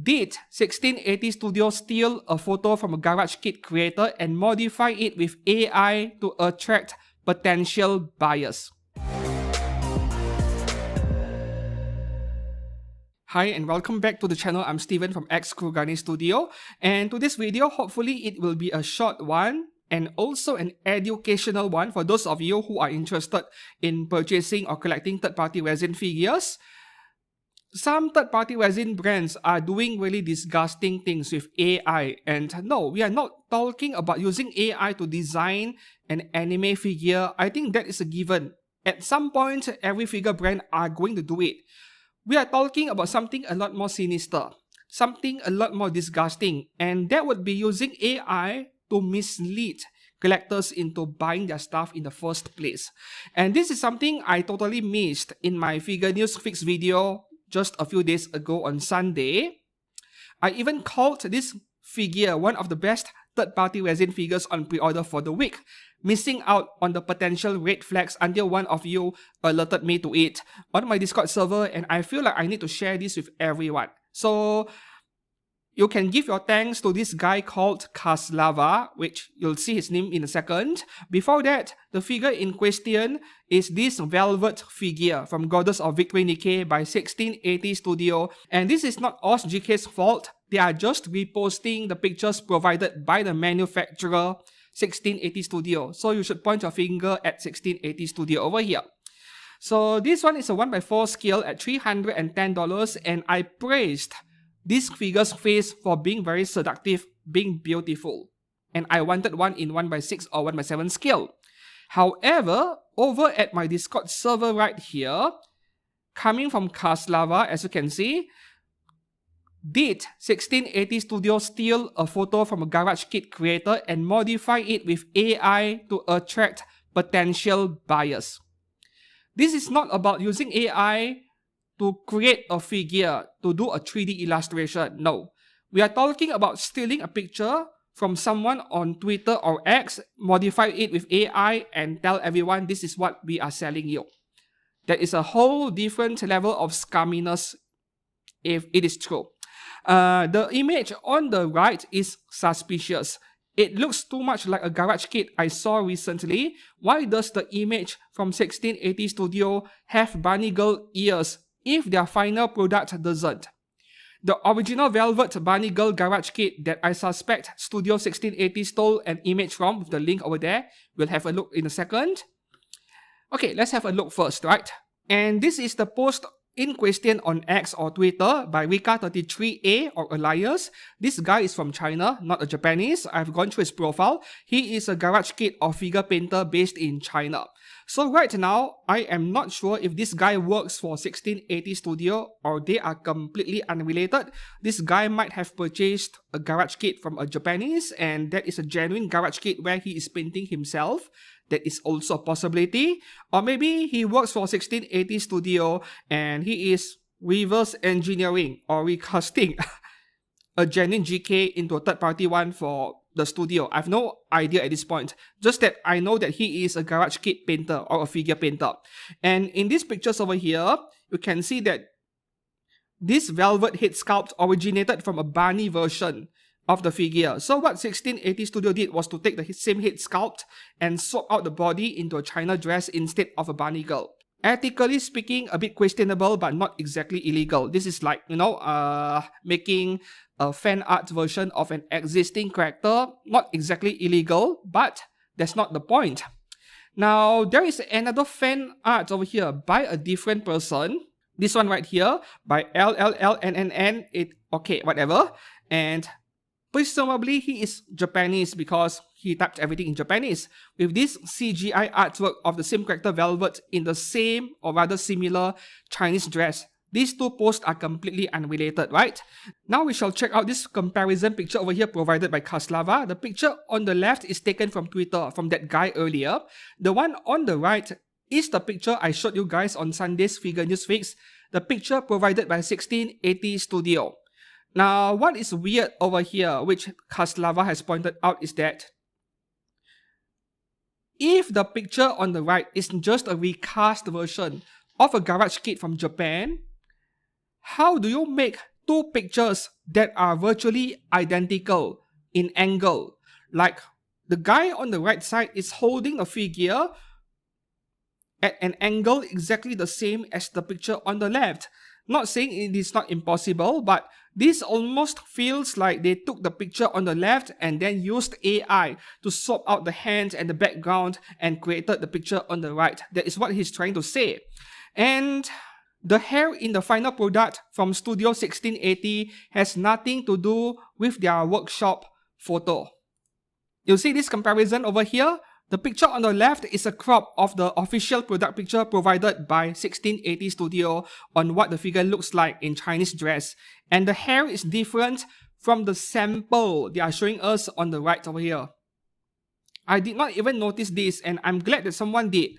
Did 1680 Studio steal a photo from a garage kit creator and modify it with AI to attract potential buyers? Hi and welcome back to the channel. I'm Steven from X Kurgani Studio, and today's video, hopefully it will be a short one and also an educational one for those of you who are interested in purchasing or collecting third-party resin figures. Some third-party resin brands are doing really disgusting things with AI, and no, we are not talking about using AI to design an anime figure. I think that is a given. At some point, every figure brand are going to do it. We are talking about something a lot more sinister, something a lot more disgusting, and that would be using AI to mislead collectors into buying their stuff in the first place. And this is something I totally missed in my figure news fix video just a few days ago on Sunday. I even called this figure one of the best third-party resin figures on pre-order for the week, missing out on the potential red flags until one of you alerted me to it on my Discord server, and I feel like I need to share this with everyone. So you can give your thanks to this guy called Kaslava, which you'll see his name in a second. Before that, the figure in question is this velvet figure from Goddess of Victory Nikkei by 1680 Studio. And this is not OzGK's fault. They are just reposting the pictures provided by the manufacturer 1680 Studio. So you should point your finger at 1680 Studio over here. So this one is a 1x4 scale at $310, and I praised this figure's face for being very seductive, being beautiful. And I wanted one in 1x6 or 1x7 scale. However, over at my Discord server right here, coming from Kaslava, as you can see, did 1680 Studio steal a photo from a garage kit creator and modify it with AI to attract potential buyers? This is not about using AI to create a figure, to do a 3D illustration. No. We are talking about stealing a picture from someone on Twitter or X, modify it with AI, and tell everyone this is what we are selling you. That is a whole different level of scumminess if it is true. The image on the right is suspicious. It looks too much like a garage kit I saw recently. Why does the image from 1680 Studio have bunny girl ears if their final product doesn't? The original velvet bunny girl garage kit that I suspect Studio 1680 stole an image from, with the link over there, we'll have a look in a second. Okay, let's have a look first, right? And this is the post in question on X or Twitter by Rika33A or Elias. This guy is from China, not a Japanese. I've gone through his profile. He is a garage kit or figure painter based in China. So right now, I am not sure if this guy works for 1680 Studio or they are completely unrelated. This guy might have purchased a garage kit from a Japanese, and that is a genuine garage kit where he is painting himself. That is also a possibility. Or maybe he works for 1680 Studio and he is reverse engineering or recasting a genuine GK into a third-party one for the studio. I have no idea at this point. Just that I know that he is a garage kit painter or a figure painter. And in these pictures over here, you can see that this velvet head sculpt originated from a bunny version of the figure. So what 1680 Studio did was to take the same head sculpt and swap out the body into a China dress instead of a bunny girl. Ethically speaking, a bit questionable, but not exactly illegal. This is like, making a fan art version of an existing character. Not exactly illegal, but that's not the point. Now, there is another fan art over here by a different person. This one right here, by LLLNNN, whatever. And presumably he is Japanese because he typed everything in Japanese, with this CGI artwork of the same character Velvet in the same or rather similar Chinese dress. These two posts are completely unrelated, right? Now we shall check out this comparison picture over here provided by Kaslava. The picture on the left is taken from Twitter, from that guy earlier. The one on the right is the picture I showed you guys on Sunday's Figure News Fix, the picture provided by 1680 Studio. Now, what is weird over here, which Kaslava has pointed out, is that if the picture on the right is just a recast version of a garage kit from Japan, how do you make two pictures that are virtually identical in angle. Like the guy on the right side is holding a figure at an angle exactly the same as the picture on the left. Not saying it is not impossible, but this almost feels like they took the picture on the left and then used AI to swap out the hands and the background and created the picture on the right. That is what he's trying to say. And the hair in the final product from Studio 1680 has nothing to do with their workshop photo. You see this comparison over here? The picture on the left is a crop of the official product picture provided by 1680 Studio on what the figure looks like in Chinese dress. And the hair is different from the sample they are showing us on the right over here. I did not even notice this, and I'm glad that someone did.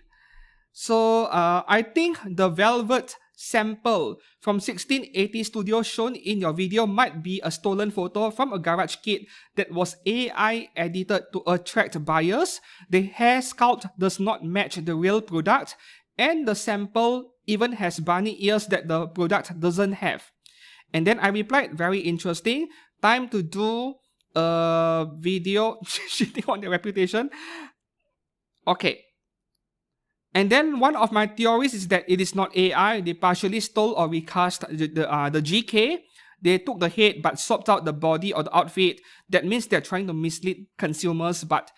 So I think the velvet sample from 1680 Studio shown in your video might be a stolen photo from a garage kit that was AI edited to attract buyers. The hair sculpt does not match the real product, and the sample even has bunny ears that the product doesn't have. And then I replied, very interesting, time to do a video shitting on their reputation. Okay. And then one of my theories is that it is not AI. They partially stole or recast the GK. They took the head but swapped out the body or the outfit. That means they're trying to mislead consumers, but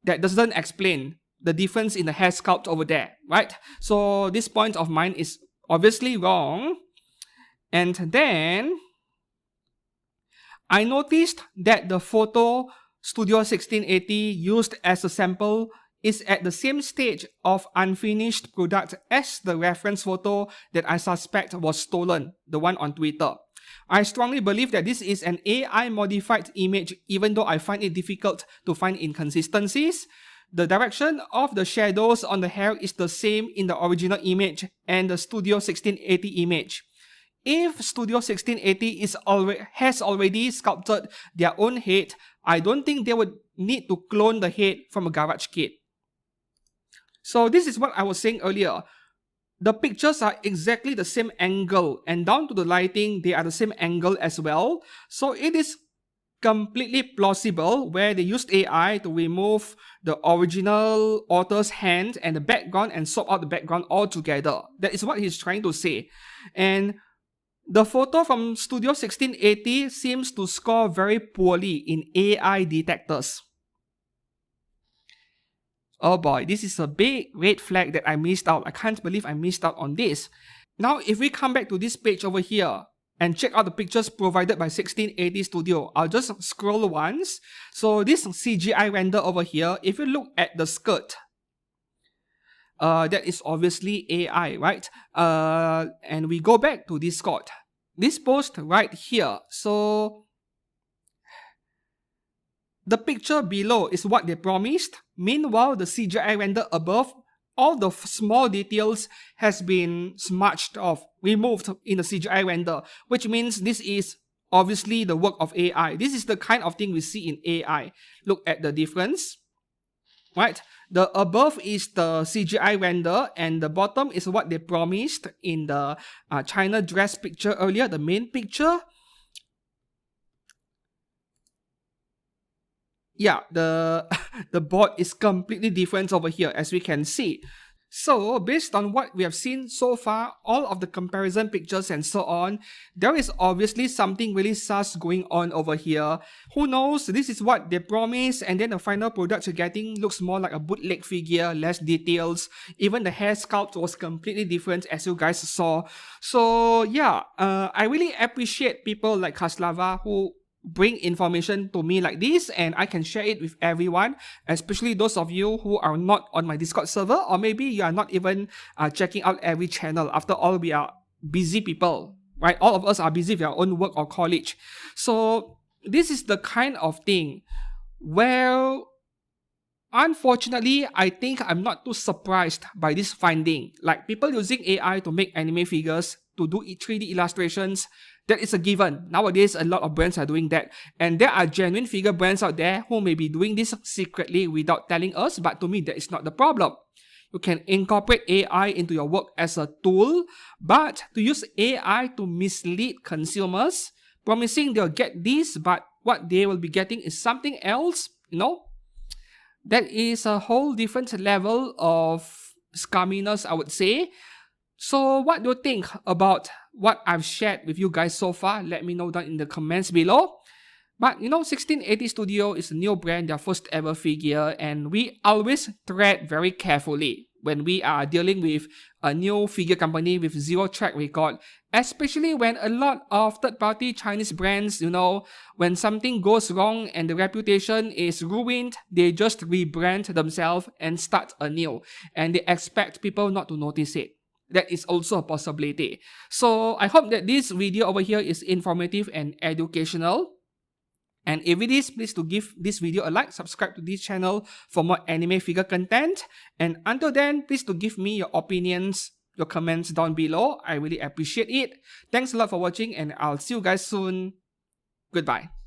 that doesn't explain the difference in the hair sculpt over there, right? So this point of mine is obviously wrong. And then I noticed that the photo Studio 1680 used as a sample is at the same stage of unfinished product as the reference photo that I suspect was stolen, the one on Twitter. I strongly believe that this is an AI modified image, even though I find it difficult to find inconsistencies. The direction of the shadows on the hair is the same in the original image and the Studio 1680 image. If Studio 1680 has already sculpted their own head, I don't think they would need to clone the head from a garage kit. So this is what I was saying earlier. The pictures are exactly the same angle, and down to the lighting, they are the same angle as well. So it is completely plausible where they used AI to remove the original author's hand and the background and swap out the background altogether. That is what he's trying to say. And the photo from Studio 1680 seems to score very poorly in AI detectors. Oh boy, this is a big red flag that I missed out. I can't believe I missed out on this. Now, if we come back to this page over here and check out the pictures provided by 1680 Studio, I'll just scroll once. So this CGI render over here, if you look at the skirt, that is obviously AI, right? And we go back to Discord. This post right here. So the picture below is what they promised. Meanwhile, the CGI render above, all the small details has been smudged off, removed in the CGI render, which means this is obviously the work of AI. This is the kind of thing we see in AI. Look at the difference, right? The above is the CGI render, and the bottom is what they promised in the China dress picture earlier, the main picture. Yeah, the board is completely different over here, as we can see. So, based on what we have seen so far, all of the comparison pictures and so on, there is obviously something really sus going on over here. Who knows, this is what they promise, and then the final product you're getting looks more like a bootleg figure, less details. Even the hair sculpt was completely different, as you guys saw. So, yeah, I really appreciate people like Kaslava who bring information to me like this, and I can share it with everyone, especially those of you who are not on my Discord server, or maybe you are not even checking out every channel. After all, we are busy people, right? All of us are busy with our own work or college. So this is the kind of thing where, unfortunately, I think I'm not too surprised by this finding. Like people using AI to make anime figures, to do 3D illustrations, that is a given. Nowadays, a lot of brands are doing that. And there are genuine figure brands out there who may be doing this secretly without telling us, but to me, that is not the problem. You can incorporate AI into your work as a tool, but to use AI to mislead consumers, promising they'll get this, but what they will be getting is something else, that is a whole different level of scumminess, I would say. So what do you think about what I've shared with you guys so far? Let me know down in the comments below. But 1680 Studio is a new brand, their first ever figure, and we always tread very carefully when we are dealing with a new figure company with zero track record, especially when a lot of third-party Chinese brands, when something goes wrong and the reputation is ruined, they just rebrand themselves and start anew, and they expect people not to notice it. That is also a possibility. So I hope that this video over here is informative and educational. And if it is, please to give this video a like, subscribe to this channel for more anime figure content. And until then, please to give me your opinions, your comments down below. I really appreciate it. Thanks a lot for watching, and I'll see you guys soon. Goodbye.